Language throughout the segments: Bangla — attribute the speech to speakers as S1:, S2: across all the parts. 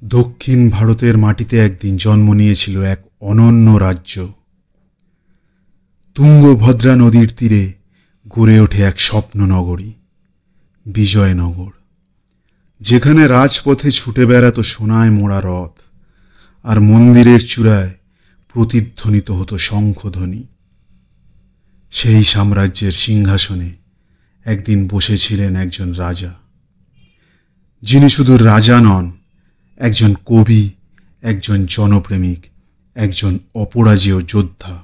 S1: দক্ষিণ ভারতের মাটিতে একদিন জন্ম নিয়েছিল এক অনন্য রাজ্য। তুঙ্গভদ্রা নদীর তীরে গড়ে ওঠে এক স্বপ্ন নগরী, বিজয়নগর, যেখানে রাজপথে ছুটে বেড়াতো সোনায় মোড়া রথ, আর মন্দিরের চূড়ায় প্রতিধ্বনিত হতো শঙ্খধ্বনি। সেই সাম্রাজ্যের সিংহাসনে একদিন বসেছিলেন একজন রাজা, যিনি শুধু রাজা নন, একজন কবি, একজন জনপ্রেমিক, একজন অপরাজেয় যোদ্ধা,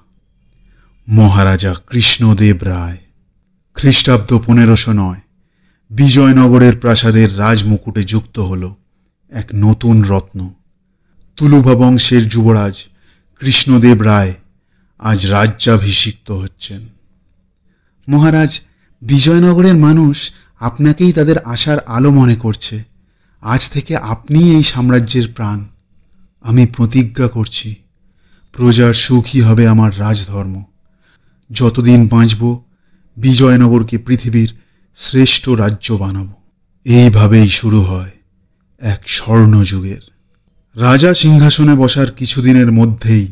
S1: মহারাজা কৃষ্ণদেব রায়। খ্রিস্টাব্দ 1509 বিজয়নগরের প্রাসাদের রাজমুকুটে যুক্ত হল এক নতুন রত্ন। তুলুভা বংশের যুবরাজ কৃষ্ণদেব রায় আজ রাজ্যাভিষিক্ত হচ্ছেন।
S2: মহারাজ, বিজয়নগরের মানুষ আপনাকেই তাদের আশার আলো মনে করছে। আজ থেকে আপনিই এই সাম্রাজ্যের প্রাণ।
S1: আমি প্রতিজ্ঞা করছি, প্রজার সুখই হবে আমার রাজধর্ম। যতদিন বাঁচব, বিজয়নগরকে পৃথিবীর শ্রেষ্ঠ রাজ্য বানাব। এইভাবেই শুরু হয় এক স্বর্ণযুগের। রাজা সিংহাসনে বসার কিছুদিনের মধ্যেই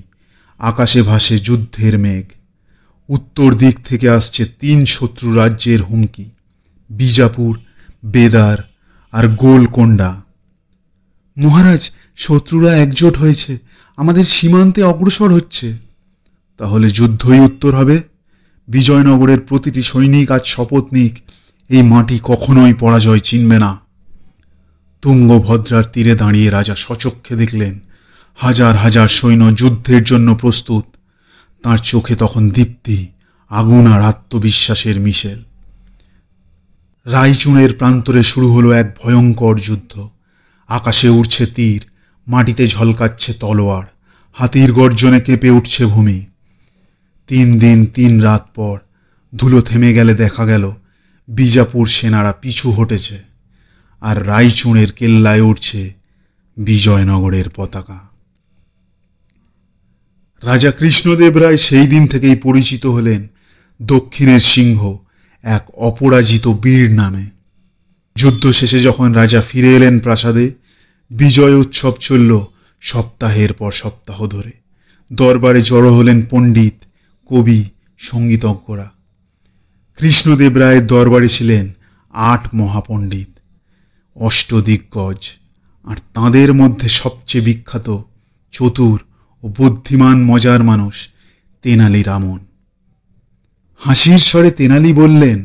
S1: আকাশে ভাসে যুদ্ধের মেঘ। উত্তর দিক থেকে আসছে 3 শত্রু রাজ্যের হুমকি, বিজাপুর, বেদার আর গোলকোন্ডা।
S2: মহারাজ, শত্রুরা একজোট হয়েছে, আমাদের সীমান্তে অগ্রসর হচ্ছে।
S1: তাহলে যুদ্ধই উত্তর হবে। বিজয়নগরের প্রতিটি সৈনিক আজ শপথ নিক, এই মাটি কখনোই পরাজয় চিনবে না। তুঙ্গভদ্রার তীরে দাঁড়িয়ে রাজা সচক্ষে দেখলেন হাজার হাজার সৈন্য যুদ্ধের জন্য প্রস্তুত। তার চোখে তখন দীপ্তি, আগুন আর আত্মবিশ্বাসের মিশেল। রায়চুনের প্রান্তরে শুরু হলো এক ভয়ঙ্কর যুদ্ধ। আকাশে উড়ছে তীর, মাটিতে ঝলকাচ্ছে তলোয়ার, হাতির গর্জনে কেঁপে উঠছে ভূমি। 3 দিন 3 রাত পর ধুলো থেমে গেলে দেখা গেল বিজাপুর সেনারা পিছু হটেছে, আর রায়চুনের কেল্লায় উঠছে বিজয়নগরের পতাকা। রাজা কৃষ্ণদেব রায় সেই দিন থেকেই পরিচিত হলেন দক্ষিণের সিংহ, এক অপরাজিত বীর নামে। যুদ্ধ শেষে যখন রাজা ফিরে এলেন প্রাসাদে, বিজয় উৎসব চলল সপ্তাহের পর সপ্তাহ ধরে। দরবারে জড়ো হলেন পণ্ডিত, কবি, সঙ্গীতজ্ঞরা। কৃষ্ণদেব রায়ের দরবারে ছিলেন 8 মহাপণ্ডিত, অষ্টদিগ্গজ, আর তাঁদের মধ্যে সবচেয়ে বিখ্যাত, চতুর ও বুদ্ধিমান মজার মানুষ তেনালি রামন। হাসির স্বরে তেনালি বললেন,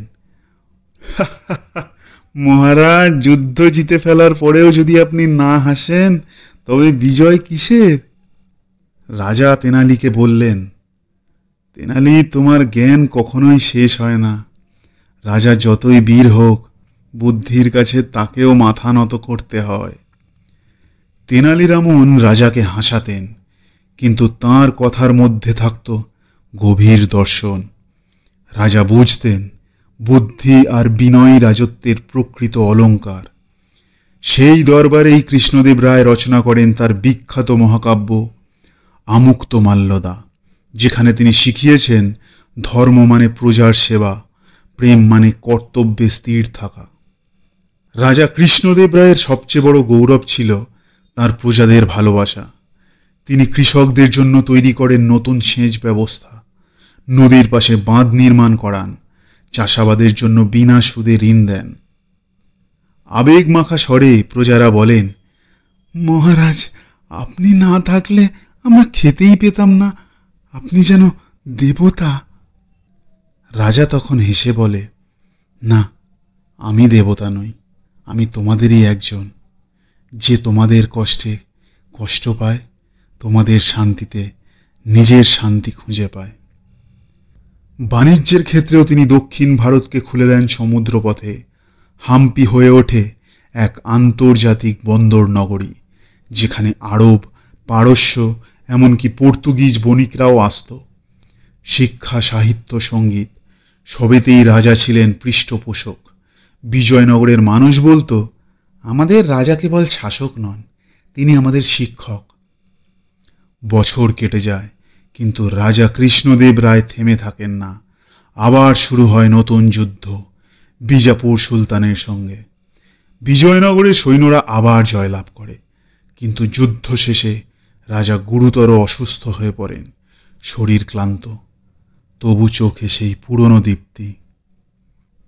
S2: মহারাজ, যুদ্ধ জিতে ফেলার পরেও যদি আপনি না হাসেন, তবে বিজয় কিসের?
S1: রাজা তেনালিকে বললেন, তেনালি, তোমার জ্ঞান কখনোই শেষ হয় না। রাজা যতই বীর হোক, বুদ্ধির কাছে তাকেও মাথা নত করতে হয়। তেনালি রামন রাজাকে হাসাতেন, কিন্তু তাঁর কথার মধ্যে থাকত গভীর দর্শন। রাজা বুঝতেন বুদ্ধি আর বিনয়ী রাজত্বের প্রকৃত অলঙ্কার। সেই দরবারেই কৃষ্ণদেব রায় রচনা করেন তার বিখ্যাত মহাকাব্য আমুক্তমাল্যদা, যেখানে তিনি শিখিয়েছেন ধর্ম মানে প্রজার সেবা, প্রেম মানে কর্তব্যে স্থির থাকা। রাজা কৃষ্ণদেব রায়ের সবচেয়ে বড় গৌরব ছিল তার প্রজাদের ভালোবাসা। তিনি কৃষকদের জন্য তৈরি করেন নতুন সেচ ব্যবস্থা, নদীর পাশে বাঁধ নির্মাণ করান, চাষাবাদের জন্য বিনা সুদে ঋণ দেন। আবেগ মাখা স্বরে প্রজারা বলেন,
S2: মহারাজ, আপনি না থাকলে আমরা খেতেই পেতাম না, আপনি যেন দেবতা।
S1: রাজা তখন হেসে বলে, না, আমি দেবতা নই, আমি তোমাদেরই একজন, যে তোমাদের কষ্টে কষ্ট পায়, তোমাদের শান্তিতে নিজের শান্তি খুঁজে পায়। বাণিজ্যের ক্ষেত্রেও তিনি দক্ষিণ ভারতকে খুলে দেন সমুদ্রপথে। হাম্পি হয়ে ওঠে এক আন্তর্জাতিক বন্দর নগরী, যেখানে আরব, পারস্য, এমনকি পর্তুগিজ বণিকরাও আসত। শিক্ষা, সাহিত্য, সঙ্গীত সবেতেই রাজা ছিলেন পৃষ্ঠপোষক। বিজয়নগরের মানুষ বলতো,
S2: আমাদের রাজা কেবল শাসক নন, তিনি আমাদের শিক্ষক।
S1: বছর কেটে যায়, কিন্তু রাজা কৃষ্ণদেব রায় থেমে থাকেন না। আবার শুরু হয় নতুন যুদ্ধ বিজাপুর সুলতানের সঙ্গে। বিজয়নগরের সৈন্যরা আবার জয়লাভ করে, কিন্তু যুদ্ধ শেষে রাজা গুরুতর অসুস্থ হয়ে পড়েন, শরীর ক্লান্ত, তবু চোখে সেই পুরনো দীপ্তি।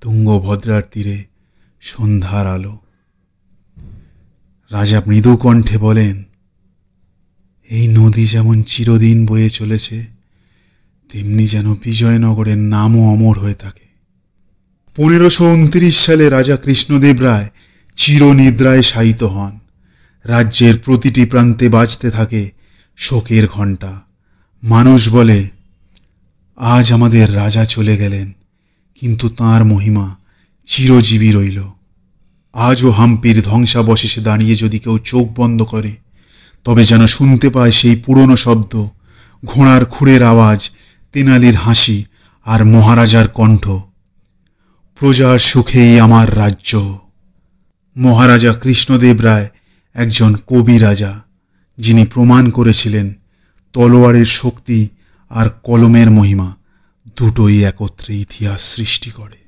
S1: তুঙ্গভদ্রার তীরে সন্ধ্যার আলো। রাজা মৃদু কণ্ঠে বলেন, এই নদী যেমন চিরদিন বয়ে চলেছে, তেমনি যেন বিজয়নগরের নামও অমর হয়ে থাকে। 1529 সালে রাজা কৃষ্ণদেব রায় চিরনিদ্রায় শায়িত হন। রাজ্যের প্রতিটি প্রান্তে বাজতে থাকে শোকের ঘণ্টা। মানুষ বলে, আজ আমাদের রাজা চলে গেলেন, কিন্তু তাঁর মহিমা চিরজীবী রইল। আজও হাম্পির ধ্বংসাবশেষে দাঁড়িয়ে যদি কেউ চোখ বন্ধ করে, তবে যেন শুনতে পায় সেই পুরনো শব্দ, ঘোড়ার খুঁড়ের আওয়াজ, তেনালির হাসি আর মহারাজার কণ্ঠ, প্রজার সুখেই আমার রাজ্য। মহারাজা কৃষ্ণদেব রায় একজন কবি রাজা, যিনি প্রমাণ করেছিলেন তলোয়ারের শক্তি আর কলমের মহিমা দুটোই একত্রে ইতিহাস সৃষ্টি করে।